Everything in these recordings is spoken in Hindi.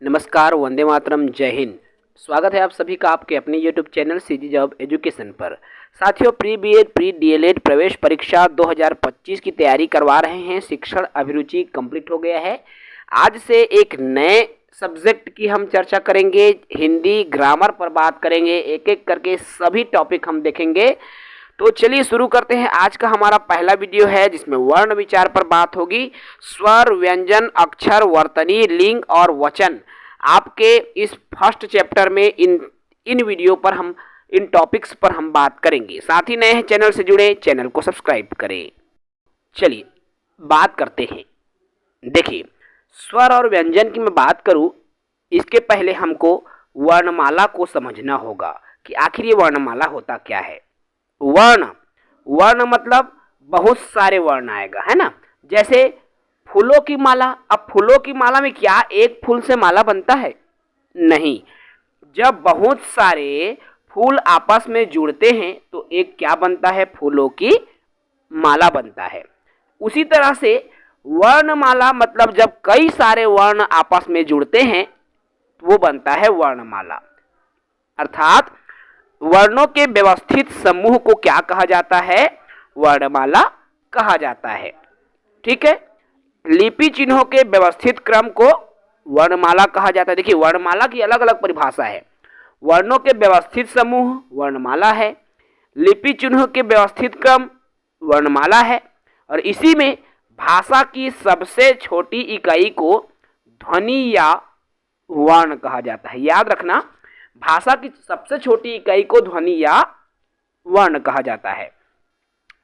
नमस्कार, वंदे मातरम, जय हिंद। स्वागत है आप सभी का आपके अपने YouTube channel CG job education पर। साथियों, प्री बीएड प्री डीएलएड प्रवेश परीक्षा 2025 की तैयारी करवा रहे हैं। शिक्षण अभिरुचि कंप्लीट हो गया है। आज से एक नए सब्जेक्ट की हम चर्चा करेंगे। हिंदी ग्रामर पर बात करेंगे, एक एक करके सभी टॉपिक हम देखेंगे। तो चलिए शुरू करते हैं। आज का हमारा पहला वीडियो है जिसमें वर्ण विचार पर बात होगी। स्वर, व्यंजन, अक्षर, वर्तनी, लिंग और वचन आपके इस फर्स्ट चैप्टर में इन वीडियो पर हम इन टॉपिक्स पर हम बात करेंगे। साथ ही नए हैं चैनल से जुड़े, चैनल को सब्सक्राइब करें। चलिए बात करते हैं। देखिए, स्वर और व्यंजन की मैं बात करूं, इसके पहले हमको वर्णमाला को समझना होगा कि आखिर ये वर्णमाला होता क्या है। वर्ण मतलब बहुत सारे वर्ण आएगा, है ना। जैसे फूलों की माला। अब फूलों की माला में क्या एक फूल से माला बनता है? नहीं। जब बहुत सारे फूल आपस में जुड़ते हैं तो एक क्या बनता है? फूलों की माला बनता है। उसी तरह से वर्णमाला मतलब जब कई सारे वर्ण आपस में जुड़ते हैं वो बनता है वर्णमाला। अर्थात वर्णों के व्यवस्थित समूह को क्या कहा जाता है? वर्णमाला कहा जाता है। ठीक है। लिपि चिन्हों के व्यवस्थित क्रम को वर्णमाला कहा जाता है। देखिए, वर्णमाला की अलग अलग परिभाषा है। वर्णों के व्यवस्थित समूह वर्णमाला है, लिपि चिन्हों के व्यवस्थित क्रम वर्णमाला है, और इसी में भाषा की सबसे छोटी इकाई को ध्वनि या वर्ण कहा जाता है। याद रखना, भाषा की सबसे छोटी इकाई को ध्वनि या वर्ण कहा जाता है।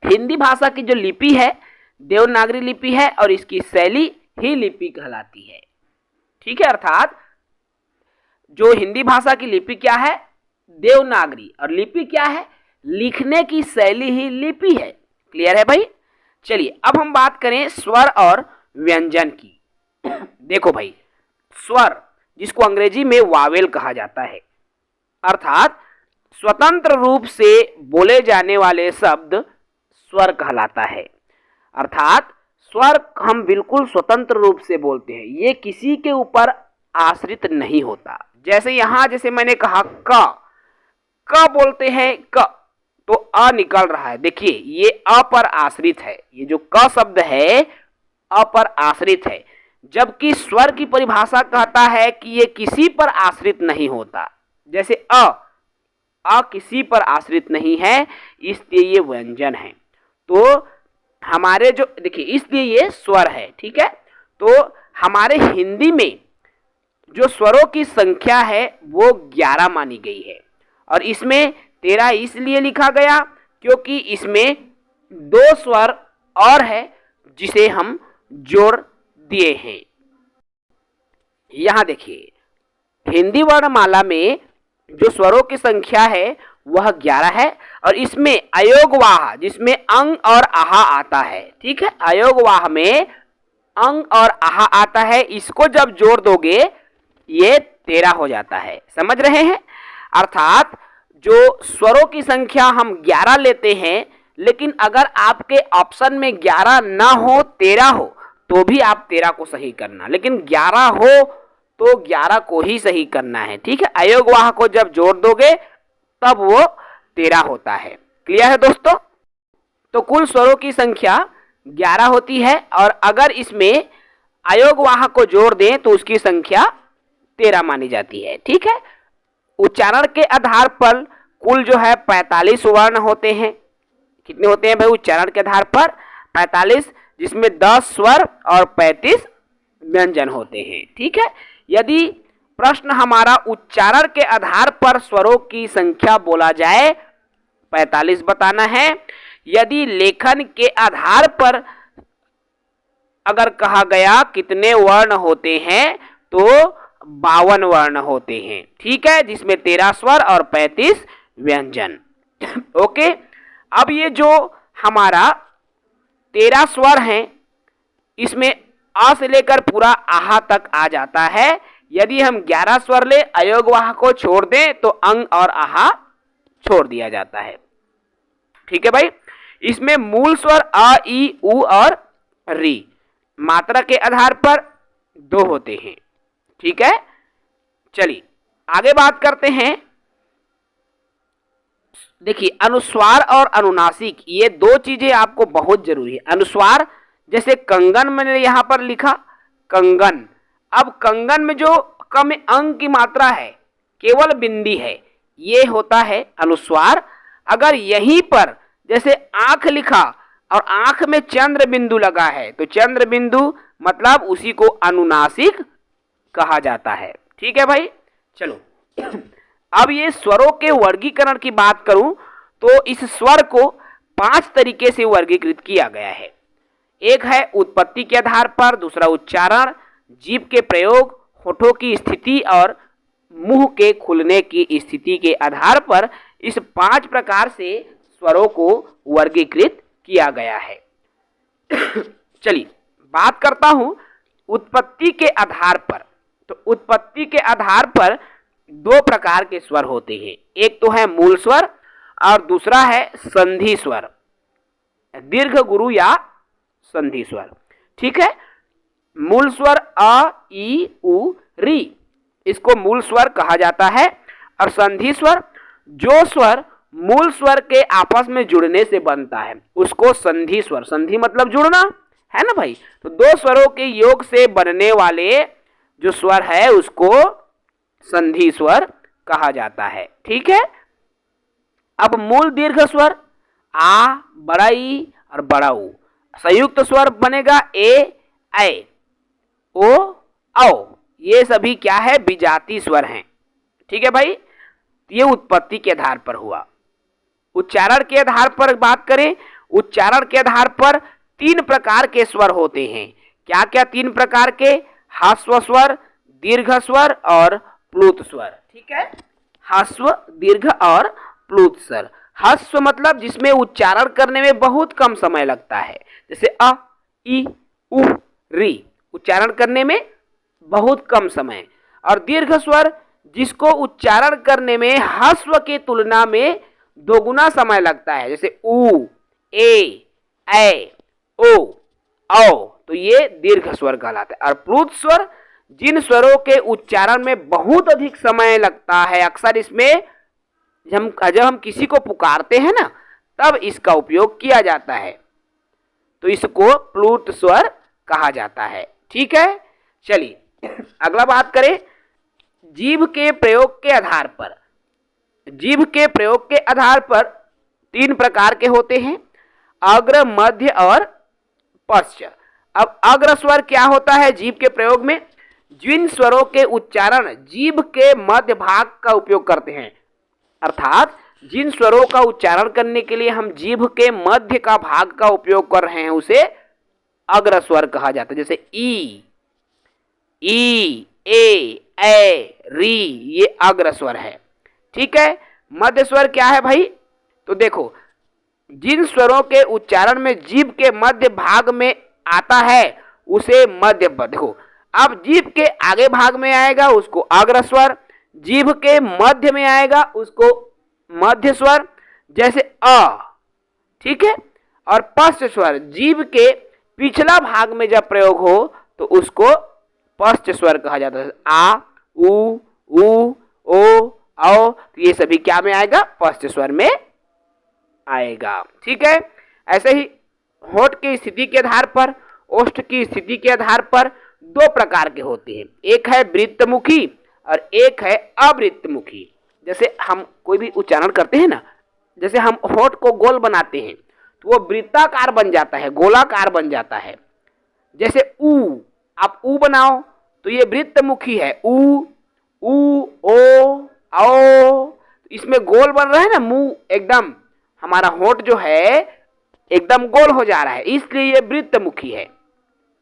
हिंदी भाषा की जो लिपि है देवनागरी लिपि है और इसकी शैली ही लिपि कहलाती है। ठीक है। अर्थात जो हिंदी भाषा की लिपि क्या है? देवनागरी। और लिपि क्या है? लिखने की शैली ही लिपि है। क्लियर है भाई? चलिए अब हम बात करें स्वर और व्यंजन की। देखो भाई, स्वर जिसको अंग्रेजी में वावेल कहा जाता है, अर्थात स्वतंत्र रूप से बोले जाने वाले शब्द स्वर कहलाता है। अर्थात स्वर हम बिल्कुल स्वतंत्र रूप से बोलते हैं, ये किसी के ऊपर आश्रित नहीं होता। जैसे यहाँ जैसे मैंने कहा क बोलते हैं, क तो अ निकल रहा है। देखिए, ये अ पर आश्रित है। ये जो क शब्द है अ पर आश्रित है, जबकि स्वर की परिभाषा कहता है कि ये किसी पर आश्रित नहीं होता। जैसे अ किसी पर आश्रित नहीं है, इसलिए ये व्यंजन है। तो हमारे जो देखिए, इसलिए ये स्वर है। ठीक है। तो हमारे हिंदी में जो स्वरों की संख्या है वो 11 मानी गई है, और इसमें 13 इसलिए लिखा गया क्योंकि इसमें 2 स्वर और है जिसे हम जोड़ दिए हैं। यहाँ देखिए, हिंदी वर्णमाला में जो स्वरों की संख्या है वह 11 है, और इसमें अयोगवाह जिसमें अंग और आहा आता है। ठीक है। अयोगवाह में अंग और आहा आता है, इसको जब जोड़ दोगे ये 13 हो जाता है। समझ रहे हैं? अर्थात जो स्वरों की संख्या हम 11 लेते हैं, लेकिन अगर आपके ऑप्शन में 11 ना हो 13 हो तो भी आप 13 को सही करना, लेकिन 11 हो तो 11 को ही सही करना है। ठीक है। अयोगवाह को जब जोड़ दोगे तब वो 13 होता है। क्लियर है दोस्तों? तो कुल स्वरों की संख्या 11 होती है, और अगर इसमें अयोगवाह को जोड़ दें तो उसकी संख्या 13 मानी जाती है। ठीक है। उच्चारण के आधार पर कुल जो है 45 वर्ण होते हैं। कितने होते हैं भाई उच्चारण के आधार पर? 45, जिसमें 10 स्वर और 35 व्यंजन होते हैं। ठीक है। यदि प्रश्न हमारा उच्चारण के आधार पर स्वरों की संख्या बोला जाए 45 बताना है। यदि लेखन के आधार पर अगर कहा गया कितने वर्ण होते हैं तो 52 वर्ण होते हैं। ठीक है। जिसमें 13 स्वर और 35 व्यंजन। ओके। अब ये जो हमारा 13 स्वर हैं, इसमें अ से लेकर पूरा आहा तक आ जाता है। यदि हम 11 स्वर ले, अयोगवाह को छोड़ दें तो अंग और आहा छोड़ दिया जाता है। ठीक है भाई। इसमें मूल स्वर अ, ई, उ और री मात्रा के आधार पर 2 होते हैं। ठीक है। चलिए आगे बात करते हैं। देखिए अनुस्वार और अनुनासिक, ये दो चीजें आपको बहुत जरूरी है। अनुस्वार जैसे कंगन मैंने यहां पर लिखा कंगन, अब कंगन में जो कम अंग की मात्रा है, केवल बिंदी है, ये होता है अनुस्वार। अगर यहीं पर जैसे आंख लिखा और आंख में चंद्र बिंदु लगा है तो चंद्र बिंदु मतलब उसी को अनुनासिक कहा जाता है। ठीक है भाई, चलो अब ये स्वरों के वर्गीकरण की बात करूं तो इस स्वर को 5 तरीके से वर्गीकृत किया गया है। एक है उत्पत्ति के आधार पर, दूसरा उच्चारण, जीभ के प्रयोग, होठों की स्थिति और मुंह के खुलने की स्थिति के आधार पर इस 5 प्रकार से स्वरों को वर्गीकृत किया गया है। चलिए बात करता हूं उत्पत्ति के आधार पर। तो उत्पत्ति के आधार पर 2 प्रकार के स्वर होते हैं, एक तो है मूल स्वर और दूसरा है संधि स्वर, दीर्घ गुरु या संधि स्वर। ठीक है, मूल स्वर अ ई उ री, इसको मूल स्वर कहा जाता है। और संधि स्वर, जो स्वर मूल स्वर के आपस में जुड़ने से बनता है उसको संधि स्वर, संधि मतलब जुड़ना है ना भाई, तो 2 स्वरों के योग से बनने वाले जो स्वर है उसको संधि स्वर कहा जाता है। ठीक है, अब मूल दीर्घ स्वर आ, बड़ा ई और बड़ा ऊ, संयुक्त स्वर बनेगा ए ऐ ओ औ, ये सभी क्या है विजाती स्वर हैं। ठीक है भाई, ये उत्पत्ति के आधार पर हुआ। उच्चारण के आधार पर बात करें, उच्चारण के आधार पर 3 प्रकार के स्वर होते हैं। क्या क्या 3 प्रकार के? ह्रस्व स्वर, दीर्घ स्वर और प्लुत स्वर। ठीक है, ह्रस्व, दीर्घ और प्लुत स्वर। ह्रस्व मतलब जिसमें उच्चारण करने में बहुत कम समय लगता है, जैसे अ ई उ री, उच्चारण करने में बहुत कम समय। और दीर्घ स्वर जिसको उच्चारण करने में ह्रस्व के तुलना में 2 गुना समय लगता है, जैसे उ ए ऐ ओ औ, तो ये दीर्घ स्वर कहलाता है। और प्लुत स्वर जिन स्वरों के उच्चारण में बहुत अधिक समय लगता है, अक्सर इसमें जब हम किसी को पुकारते हैं ना तब इसका उपयोग किया जाता है, तो इसको प्लुत स्वर कहा जाता है। ठीक है, चलिए अगला बात करें जीभ के प्रयोग के आधार पर। जीभ के प्रयोग के आधार पर 3 प्रकार के होते हैं, अग्र, मध्य और पश्च। अब अग्र स्वर क्या होता है जीभ के प्रयोग में? जिन स्वरों के उच्चारण जीभ के मध्य भाग का उपयोग करते हैं, अर्थात जिन स्वरों का उच्चारण करने के लिए हम जीभ के मध्य का भाग का उपयोग कर रहे हैं उसे अग्र स्वर कहा जाता है। जैसे ई ए ऐ री, ये अग्र स्वर है। ठीक है, मध्य स्वर क्या है भाई? तो देखो जिन स्वरों के उच्चारण में जीभ के मध्य भाग में आता है उसे मध्य पद। देखो अब जीभ के आगे भाग में आएगा उसको अग्र स्वर, जीभ के मध्य में आएगा उसको मध्य स्वर, जैसे अ। ठीक है, और पश्च स्वर जीभ के पिछला भाग में जब प्रयोग हो तो उसको पश्च स्वर कहा जाता है। आ उ ओ औ, तो ये सभी क्या में आएगा? पश्च स्वर में आएगा। ठीक है, ऐसे ही होठ की स्थिति के आधार पर, ओष्ठ की स्थिति के आधार पर 2 प्रकार के होते हैं, एक है वृत्तमुखी और एक है अवृत्तमुखी। जैसे हम कोई भी उच्चारण करते हैं ना, जैसे हम होठ को गोल बनाते हैं तो वो वृत्ताकार बन जाता है, गोलाकार बन जाता है। जैसे ऊ, आप ऊ बनाओ तो ये वृत्तमुखी है, ऊ ओ औ, इसमें गोल बन रहा है ना, मुंह एकदम हमारा होठ जो है एकदम गोल हो जा रहा है, इसलिए ये वृत्तमुखी है।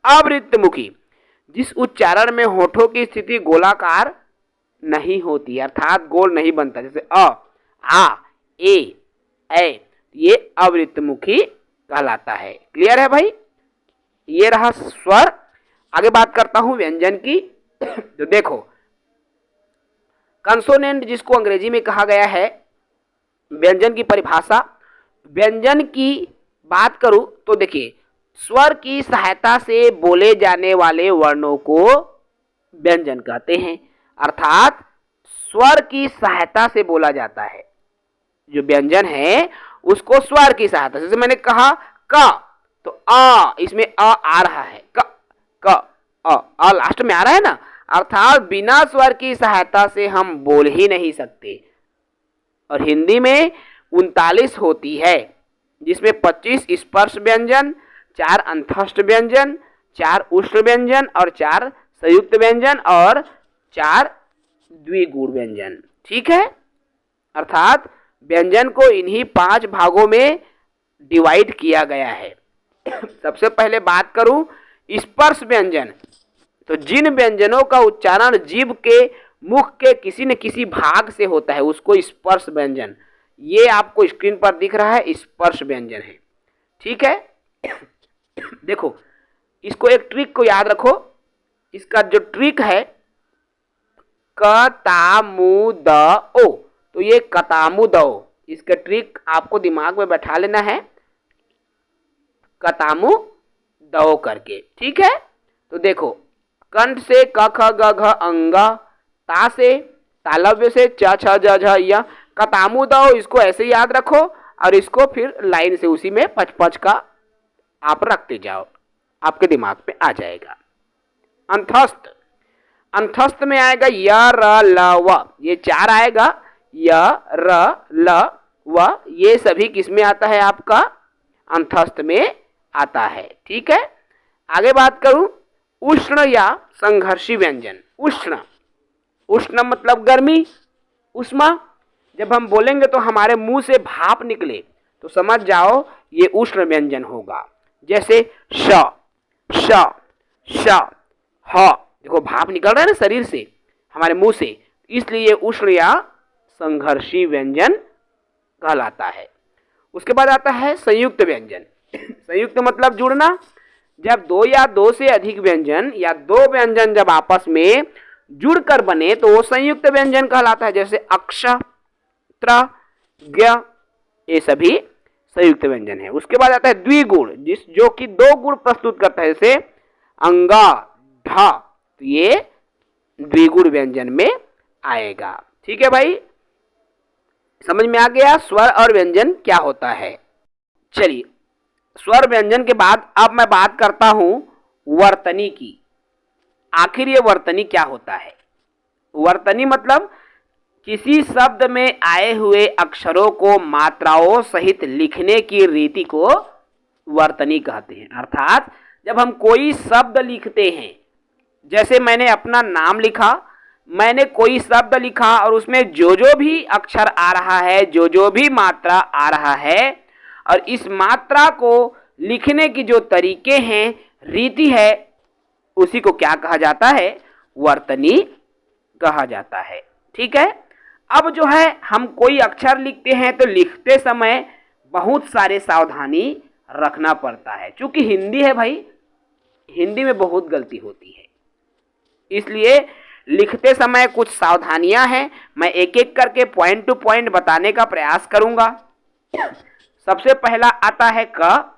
अवृत्तमुखी जिस उच्चारण में होठों की स्थिति गोलाकार नहीं होती, अर्थात गोल नहीं बनता, जैसे अ आ ए ऐ, ये अवृत्तमुखी कहलाता है। क्लियर है भाई? ये रहा स्वर। आगे बात करता हूं व्यंजन की। तो देखो कंसोनेंट जिसको अंग्रेजी में कहा गया है, व्यंजन की परिभाषा। व्यंजन की बात करूं तो देखिए स्वर की सहायता से बोले जाने वाले वर्णों को व्यंजन कहते हैं, अर्थात स्वर की सहायता से बोला जाता है। जो व्यंजन है उसको स्वर की सहायता से, जैसे मैंने कहा क, तो अ, इसमें आ रहा है, क अ लास्ट में आ रहा है ना, अर्थात बिना स्वर की सहायता से हम बोल ही नहीं सकते। और हिंदी में 39 होती है, जिसमें 25 स्पर्श व्यंजन, 4 अंतस्थ व्यंजन, 4 उष्ण व्यंजन और 4 संयुक्त व्यंजन और 4 द्विगुण व्यंजन। ठीक है, अर्थात व्यंजन को इन्हीं 5 भागों में डिवाइड किया गया है। सबसे पहले बात करूं स्पर्श व्यंजन, तो जिन व्यंजनों का उच्चारण जीभ के मुख के किसी न किसी भाग से होता है उसको स्पर्श व्यंजन, ये आपको स्क्रीन पर दिख रहा है, स्पर्श व्यंजन है। ठीक है, देखो इसको एक ट्रिक को याद रखो, इसका जो ट्रिक है क ता मु द ओ, तो ये कतामुदो, इसका ट्रिक आपको दिमाग में बैठा लेना है, कतामु दो करके। ठीक है, तो देखो कंठ से क ख ग घ अंग, ता से तालव्य से च छ ज झ य, कतामु दो, इसको ऐसे याद रखो और इसको फिर लाइन से उसी में 5-5 का आप रखते जाओ, आपके दिमाग में आ जाएगा। अंतस्थ, अंतस्थ में आएगा य र ल व, ये 4 आएगा, य र ल व, ये सभी किस में आता है, आपका अंतस्थ में आता है। ठीक है, आगे बात करूं उष्ण या संघर्षी व्यंजन। उष्ण, उष्ण मतलब गर्मी, उष्मा, जब हम बोलेंगे तो हमारे मुंह से भाप निकले तो समझ जाओ ये उष्ण व्यंजन होगा। जैसे श श श ह, देखो भाप निकल रहा है ना शरीर से, हमारे मुंह से, इसलिए उष्ण या संघर्षी व्यंजन कहलाता है। उसके बाद आता है संयुक्त व्यंजन। संयुक्त मतलब जुड़ना, जब 2 या 2 से अधिक व्यंजन या 2 व्यंजन जब आपस में जुड़कर बने तो वो संयुक्त व्यंजन कहलाता है। जैसे अक्ष, त्र, ज्ञ, ये सभी संयुक्त व्यंजन है। उसके बाद आता है द्विगुण, जो कि 2 गुण प्रस्तुत करता है, जैसे अंग, ढ, तो ये द्विगुण व्यंजन में आएगा। ठीक है भाई, समझ में आ गया स्वर और व्यंजन क्या होता है। चलिए स्वर व्यंजन के बाद अब मैं बात करता हूं वर्तनी की। आखिर ये वर्तनी क्या होता है। वर्तनी मतलब किसी शब्द में आए हुए अक्षरों को मात्राओं सहित लिखने की रीति को वर्तनी कहते हैं। अर्थात जब हम कोई शब्द लिखते हैं, जैसे मैंने अपना नाम लिखा, मैंने कोई शब्द लिखा और उसमें जो जो भी अक्षर आ रहा है, जो जो भी मात्रा आ रहा है, और इस मात्रा को लिखने की जो तरीके हैं, रीति है, उसी को क्या कहा जाता है, वर्तनी कहा जाता है। ठीक है, अब जो है हम कोई अक्षर लिखते हैं तो लिखते समय बहुत सारे सावधानी रखना पड़ता है। क्योंकि हिंदी है भाई, हिंदी में बहुत गलती होती है, इसलिए लिखते समय कुछ सावधानियां हैं। मैं एक एक करके पॉइंट टू पॉइंट बताने का प्रयास करूंगा। सबसे पहला आता है क,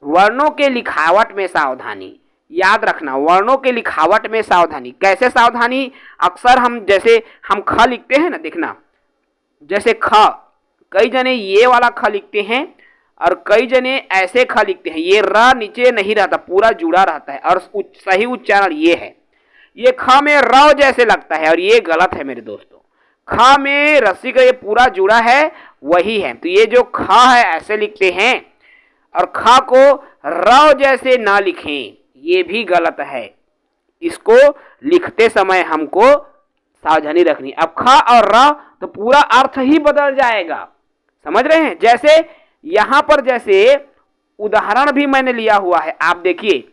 वर्णों के लिखावट में सावधानी। याद रखना, वर्णों के लिखावट में सावधानी। कैसे सावधानी, अक्सर हम जैसे हम ख लिखते हैं ना, देखना जैसे ख, कई जने ये वाला ख लिखते हैं और कई जने ऐसे ख लिखते हैं, ये र नीचे नहीं रहता, पूरा जुड़ा रहता है और सही उच्चारण ये है। ये ख में र जैसे लगता है और ये गलत है मेरे दोस्तों। ख में रस्सी का ये पूरा जुड़ा है, वही है। तो ये जो ख है ऐसे लिखते हैं और ख को र जैसे ना लिखें, ये भी गलत है। इसको लिखते समय हमको सावधानी रखनी। अब ख और र तो पूरा अर्थ ही बदल जाएगा, समझ रहे हैं। जैसे यहां पर जैसे उदाहरण भी मैंने लिया हुआ है, आप देखिए,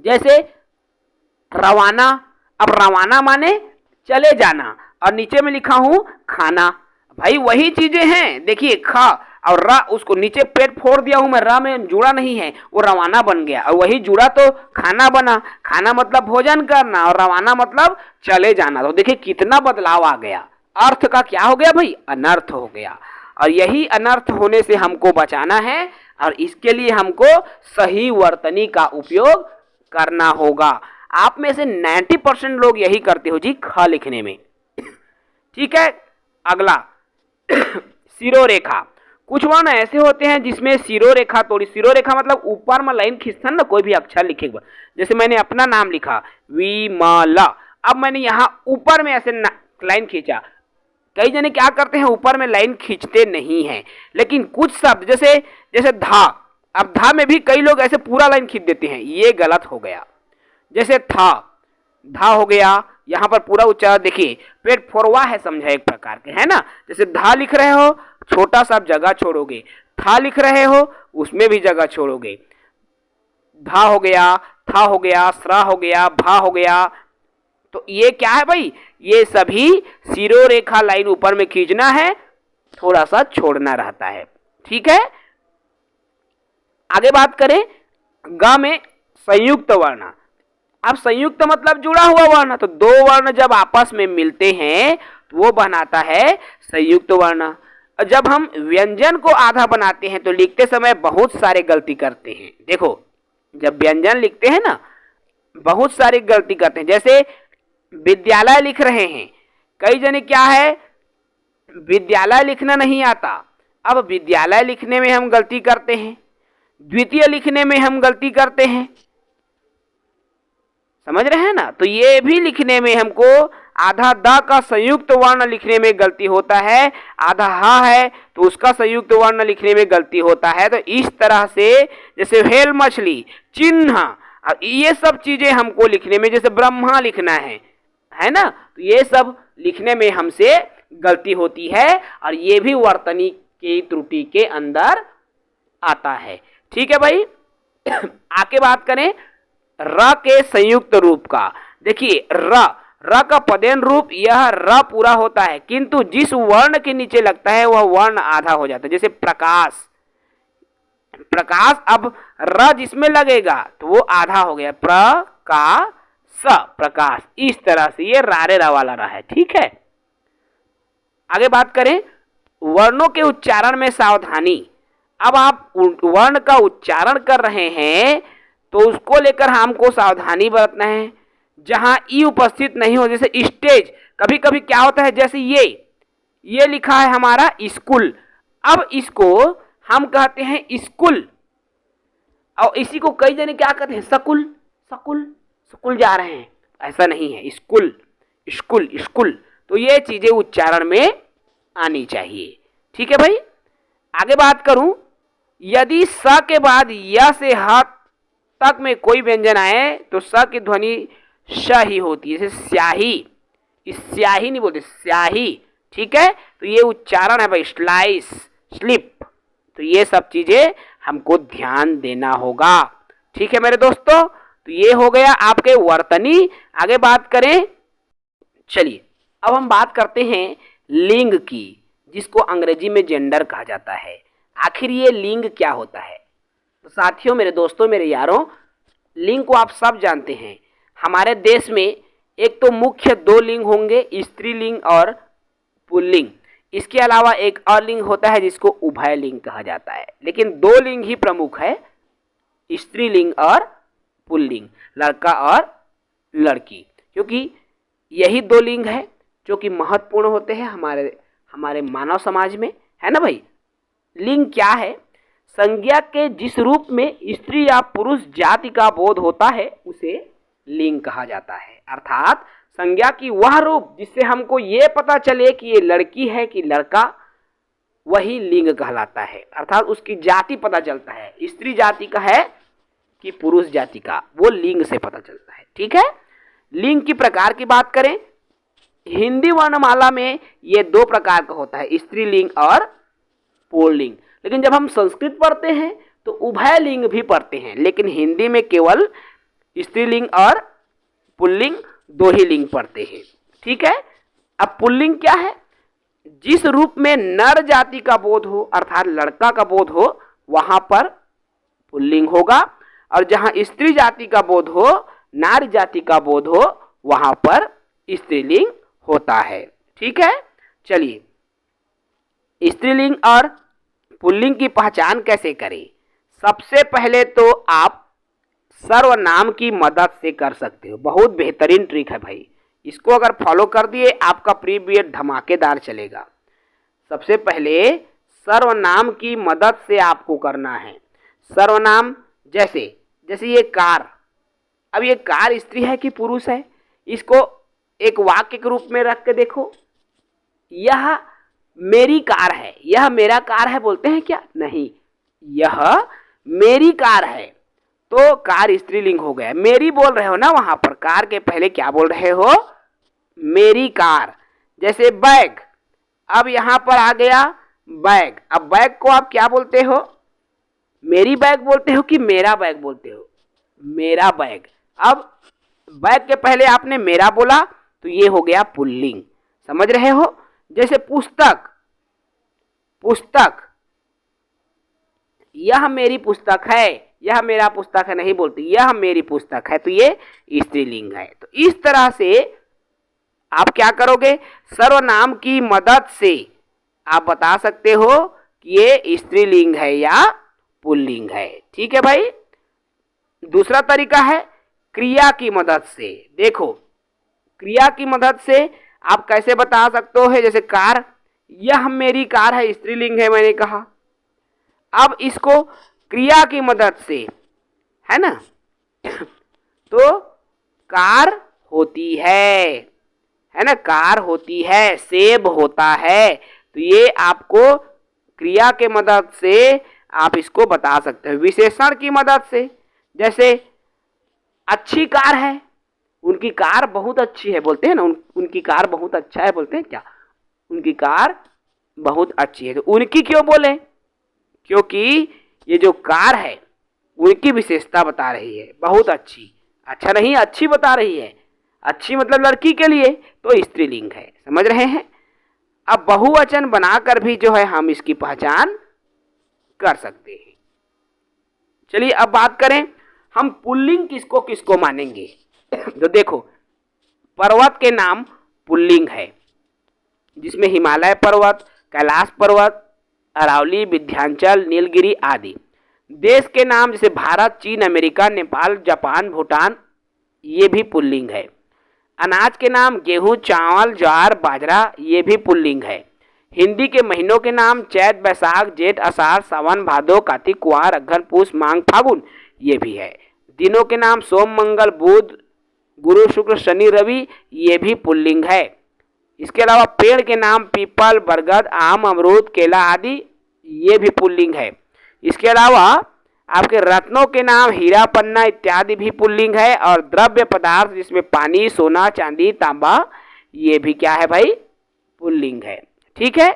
जैसे रवाना। अब रवाना माने चले जाना और नीचे में लिखा हूं खाना। भाई वही चीजें हैं, देखिए ख और र, उसको नीचे पेट फोड़ दिया हूं मैं, र में जुड़ा नहीं है, वो रवाना बन गया और वही जुड़ा तो खाना बना। खाना मतलब भोजन करना और रवाना मतलब चले जाना। तो देखिए कितना बदलाव आ गया। अर्थ का क्या हो गया भाई, अनर्थ हो गया। और यही अनर्थ होने से हमको बचाना है और इसके लिए हमको सही वर्तनी का उपयोग करना होगा। आप में से 90% लोग यही करते हो जी ख लिखने में। ठीक है। अगला शिरोरेखा। कुछ वर्ण ऐसे होते हैं जिसमें शिरोरेखा तोड़ी, शिरोरेखा मतलब ऊपर में लाइन खींचता ना कोई भी अक्षर लिखे, जैसे मैंने अपना नाम लिखा विमला, अब मैंने यहाँ ऊपर में ऐसे लाइन खींचा। कई जने क्या करते हैं ऊपर में लाइन खींचते नहीं हैं, लेकिन कुछ शब्द जैसे धा, अब धा में भी कई लोग ऐसे पूरा लाइन खींच देते हैं, ये गलत हो गया। जैसे था, धा हो गया, यहाँ पर पूरा उच्चारण देखिए, पेट फोरवा है समझा एक प्रकार के, है ना। जैसे धा लिख रहे हो छोटा सा जगह छोड़ोगे, था लिख रहे हो उसमें भी जगह छोड़ोगे। धा हो गया, था हो गया, स्रा हो गया, भा हो गया, तो ये क्या है भाई, ये सभी शिरोरेखा लाइन ऊपर में खींचना है, थोड़ा सा छोड़ना रहता है, ठीक है। आगे बात करें ग में संयुक्त वर्ण। अब संयुक्त मतलब जुड़ा हुआ वर्ण, तो दो वर्ण जब आपस में मिलते हैं तो वो बनाता है संयुक्त वर्ण। जब हम व्यंजन को आधा बनाते हैं तो लिखते समय बहुत सारे गलती करते हैं। देखो जब व्यंजन लिखते हैं ना बहुत सारी गलती करते हैं, जैसे विद्यालय लिख रहे हैं, कई जने क्या है विद्यालय लिखना नहीं आता, अब विद्यालय लिखने में हम गलती करते हैं, द्वितीय लिखने में हम गलती करते हैं, समझ रहे हैं ना। तो ये भी लिखने में हमको आधा द का संयुक्त वर्ण लिखने में गलती होता है, आधा हा है तो उसका संयुक्त वर्ण लिखने में गलती होता है। तो इस तरह से जैसे व्हेल मछली, चिन्ह, ये सब चीजें हमको लिखने में, जैसे ब्रह्मा लिखना है ना, तो ये सब लिखने में हमसे गलती होती है और ये भी वर्तनी की त्रुटि के अंदर आता है, ठीक है भाई। आगे बात करें र के संयुक्त रूप का। देखिए र का पदेन रूप यह र पूरा होता है, किंतु जिस वर्ण के नीचे लगता है वह वर्ण आधा हो जाता है। जैसे प्रकाश, प्रकाश अब र जिसमें लगेगा तो वो आधा हो गया, प्रकाश, प्रकाश। इस तरह से ये रारे रा वाला रहा है, ठीक है। आगे बात करें वर्णों के उच्चारण में सावधानी। अब आप वर्ण का उच्चारण कर रहे हैं तो उसको लेकर हमको सावधानी बरतना है। जहां ई उपस्थित नहीं हो, जैसे स्टेज, कभी कभी क्या होता है, जैसे ये लिखा है हमारा स्कूल, अब इसको हम कहते हैं स्कूल, और इसी को कई जने क्या कहते हैं सकुल, सकुल, स्कूल जा रहे हैं, ऐसा नहीं है, स्कूल, स्कूल, स्कूल। तो ये चीजें उच्चारण में आनी चाहिए, ठीक है भाई। आगे बात करूं, यदि स के बाद य से ह तक में कोई व्यंजन आए तो स की ध्वनि श ही होती है, जैसे स्याही, इस स्याही नहीं बोलते, स्याही, ठीक है। तो ये उच्चारण है भाई, स्लाइस, स्लिप, तो ये सब चीजें हमको ध्यान देना होगा, ठीक है मेरे दोस्तों। तो ये हो गया आपके वर्तनी। आगे बात करें, चलिए अब हम बात करते हैं लिंग की, जिसको अंग्रेजी में जेंडर कहा जाता है। आखिर ये लिंग क्या होता है? तो साथियों, मेरे दोस्तों, मेरे यारों, लिंग को आप सब जानते हैं। हमारे देश में एक तो मुख्य दो लिंग होंगे, स्त्रीलिंग और पुल्लिंग। इसके अलावा एक और लिंग होता है जिसको उभय लिंग कहा जाता है, लेकिन दो लिंग ही प्रमुख है, स्त्रीलिंग और पुल्लिंग, लड़का और लड़की, क्योंकि यही दो लिंग है जो कि महत्वपूर्ण होते हैं हमारे मानव समाज में, है ना भाई। लिंग क्या है? संज्ञा के जिस रूप में स्त्री या पुरुष जाति का बोध होता है उसे लिंग कहा जाता है। अर्थात संज्ञा की वह रूप जिससे हमको ये पता चले कि ये लड़की है कि लड़का, वही लिंग कहलाता है। अर्थात उसकी जाति पता चलता है, स्त्री जाति का है कि पुरुष जाति का, वो लिंग से पता चलता है, ठीक है। लिंग की प्रकार की बात करें, हिंदी वर्णमाला में ये दो प्रकार का होता है, स्त्रीलिंग और पुल्लिंग। लेकिन जब हम संस्कृत पढ़ते हैं तो उभय लिंग भी पढ़ते हैं, लेकिन हिंदी में केवल स्त्रीलिंग और पुल्लिंग दो ही लिंग पढ़ते हैं, ठीक है। अब पुल्लिंग क्या है? जिस रूप में नर जाति का बोध हो, अर्थात लड़का का बोध हो, वहां पर पुल्लिंग होगा, और जहां स्त्री जाति का बोध हो, नारी जाति का बोध हो, वहां पर स्त्रीलिंग होता है, ठीक है। चलिए, स्त्रीलिंग और पुल्लिंग की पहचान कैसे करें? सबसे पहले तो आप सर्वनाम की मदद से कर सकते हो। बहुत बेहतरीन ट्रिक है भाई, इसको अगर फॉलो कर दिए आपका प्री बीएड धमाकेदार चलेगा। सबसे पहले सर्वनाम की मदद से आपको करना है। सर्वनाम जैसे ये कार, अब ये कार स्त्री है कि पुरुष है, इसको एक वाक्य के रूप में रख के देखो। यह मेरी कार है, यह मेरा कार है बोलते हैं क्या? नहीं, यह मेरी कार है, तो कार स्त्रीलिंग हो गया। मेरी बोल रहे हो ना, वहां पर कार के पहले क्या बोल रहे हो? मेरी कार। जैसे बैग, अब यहां पर आ गया बैग। अब बैग को आप क्या बोलते हो? मेरी बैग बोलते हो कि मेरा बैग बोलते हो? मेरा बैग। अब बैग के पहले आपने मेरा बोला तो ये हो गया पुल्लिंग, समझ रहे हो? जैसे पुस्तक, पुस्तक, यह मेरी पुस्तक है, यह मेरा पुस्तक है नहीं बोलती, यह मेरी पुस्तक है, तो ये स्त्रीलिंग है। तो इस तरह से आप क्या करोगे? सर्वनाम की मदद से आप बता सकते हो कि ये स्त्रीलिंग है या पुल्लिंग है। ठीक है भाई। दूसरा तरीका है क्रिया की मदद से। देखो, क्रिया की मदद से आप कैसे बता सकते हो? जैसे कार, यह मेरी कार है, स्त्रीलिंग है मैंने कहा। अब इसको क्रिया की मदद से, है ना, तो कार होती है ना, कार होती है, सेब होता है। तो ये आपको क्रिया के मदद से आप इसको बता सकते हो। विशेषण की मदद से, जैसे अच्छी कार है, उनकी कार बहुत अच्छी है बोलते हैं ना, उनकी कार बहुत अच्छा है बोलते हैं क्या? उनकी कार बहुत अच्छी है। तो उनकी क्यों बोले? क्योंकि ये जो कार है उनकी विशेषता बता रही है, बहुत अच्छी। अच्छा नहीं, अच्छी बता रही है। अच्छी मतलब लड़की के लिए, तो स्त्रीलिंग है, समझ रहे हैं? अब बहुवचन बनाकर भी जो है हम इसकी पहचान कर सकते हैं। चलिए अब बात करें हम पुल्लिंग किसको किसको मानेंगे। तो देखो, पर्वत के नाम पुल्लिंग है, जिसमें हिमालय पर्वत, कैलाश पर्वत, अरावली, विंध्याचल, नीलगिरी आदि। देश के नाम जैसे भारत, चीन, अमेरिका, नेपाल, जापान, भूटान, ये भी पुल्लिंग है। अनाज के नाम गेहूं, चावल, ज्वार, बाजरा, ये भी पुल्लिंग है। हिंदी के महीनों के नाम चैत, बैसाख, जेठ, आषाढ़, सावन, भादो, कार्तिक, कुआर, अगहन, पूस, माघ, फागुन, ये भी है। दिनों के नाम सोम, मंगल, बुध, गुरु, शुक्र, शनि, रवि, ये भी पुल्लिंग है। इसके अलावा पेड़ के नाम पीपल, बरगद, आम, अमरूद, केला आदि, ये भी पुल्लिंग है। इसके अलावा आपके रत्नों के नाम हीरा, पन्ना इत्यादि भी पुल्लिंग है। और द्रव्य पदार्थ जिसमें पानी, सोना, चांदी, तांबा, ये भी क्या है भाई? पुल्लिंग है। ठीक है।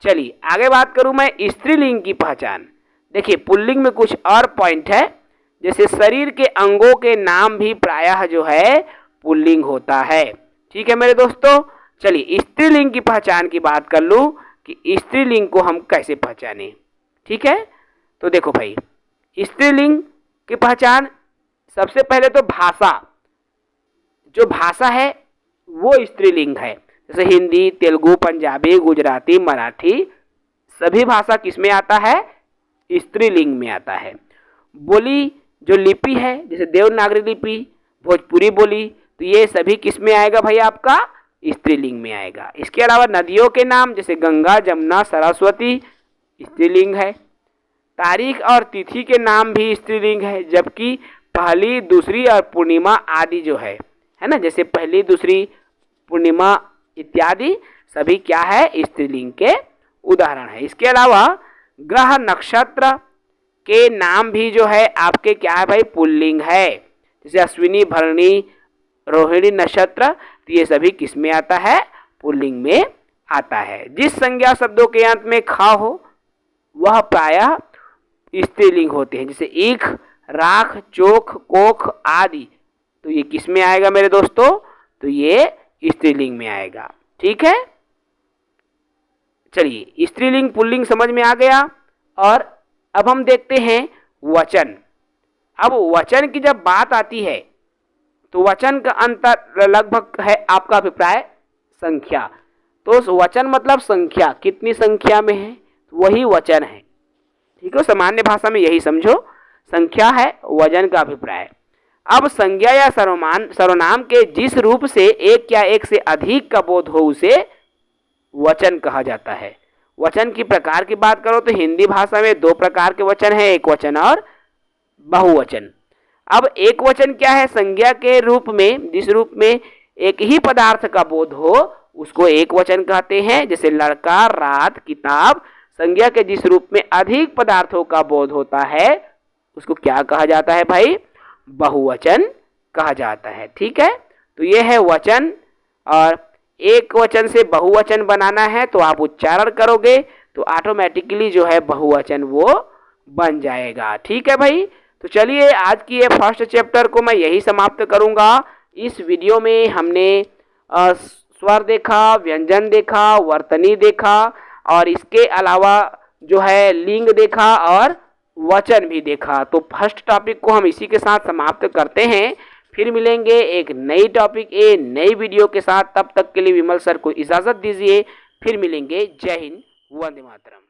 चलिए आगे बात करूं मैं स्त्रीलिंग की पहचान। देखिए, पुल्लिंग में कुछ और पॉइंट है, जैसे शरीर के अंगों के नाम भी प्रायः जो है पुल्लिंग होता है। ठीक है मेरे दोस्तों। चलिए स्त्रीलिंग की पहचान की बात कर लूं कि स्त्रीलिंग को हम कैसे पहचानें। ठीक है। तो देखो भाई, स्त्रीलिंग की पहचान सबसे पहले तो भाषा, जो भाषा है वो स्त्रीलिंग है। जैसे हिंदी, तेलुगु, पंजाबी, गुजराती, मराठी, सभी भाषा किसमें आता है? स्त्रीलिंग में आता है। बोली जो लिपि है, जैसे देवनागरी लिपि, भोजपुरी बोली, तो ये सभी किसमें आएगा भाई? आपका स्त्रीलिंग में आएगा। इसके अलावा नदियों के नाम जैसे गंगा, जमुना, सरस्वती, स्त्रीलिंग है। तारीख और तिथि के नाम भी स्त्रीलिंग है, जबकि पहली, दूसरी और पूर्णिमा आदि जो है ना, जैसे पहली, दूसरी, पूर्णिमा इत्यादि सभी क्या है? स्त्रीलिंग के उदाहरण है। इसके अलावा ग्रह, नक्षत्र के नाम भी जो है आपके क्या है भाई? पुल्लिंग है। जैसे अश्विनी, भरणी, रोहिणी नक्षत्र, तो ये सभी किस में आता है? पुल्लिंग में आता है। जिस संज्ञा शब्दों के अंत में खा हो वह प्रायः स्त्रीलिंग होते हैं, जैसे ईख, राख, चोख, कोख आदि, तो ये किस में आएगा मेरे दोस्तों? तो ये स्त्रीलिंग में आएगा। ठीक है। चलिए स्त्रीलिंग पुल्लिंग समझ में आ गया। और अब हम देखते हैं वचन। अब वचन की जब बात आती है तो वचन का अंतर लगभग है, आपका अभिप्राय, संख्या। तो वचन मतलब संख्या, कितनी संख्या में है वही वचन है। ठीक है, सामान्य भाषा में यही समझो, संख्या है वजन का अभिप्राय। अब संज्ञा या सर्वनाम के जिस रूप से एक या एक से अधिक का बोध हो उसे वचन कहा जाता है। वचन की प्रकार की बात करो तो हिंदी भाषा में दो प्रकार के वचन है, एक वचन और बहुवचन। अब एक वचन क्या है? संज्ञा के रूप में, जिस रूप में एक ही पदार्थ का बोध हो उसको एक वचन कहते हैं। जैसे लड़का, रात, किताब। संज्ञा के जिस रूप में अधिक पदार्थों का बोध होता है उसको क्या कहा जाता है भाई? बहुवचन कहा जाता है। ठीक है, तो ये है वचन। और एक वचन से बहुवचन बनाना है तो आप उच्चारण करोगे तो ऑटोमेटिकली जो है बहुवचन वो बन जाएगा। ठीक है भाई, तो चलिए आज की ये फर्स्ट चैप्टर को मैं यही समाप्त करूंगा। इस वीडियो में हमने स्वर देखा, व्यंजन देखा, वर्तनी देखा और इसके अलावा जो है लिंग देखा और वचन भी देखा। तो फर्स्ट टॉपिक को हम इसी के साथ समाप्त करते हैं। फिर मिलेंगे एक नई टॉपिक नई वीडियो के साथ। तब तक के लिए विमल सर को इजाज़त दीजिए। फिर मिलेंगे। जय हिंद, वंदे मातरम।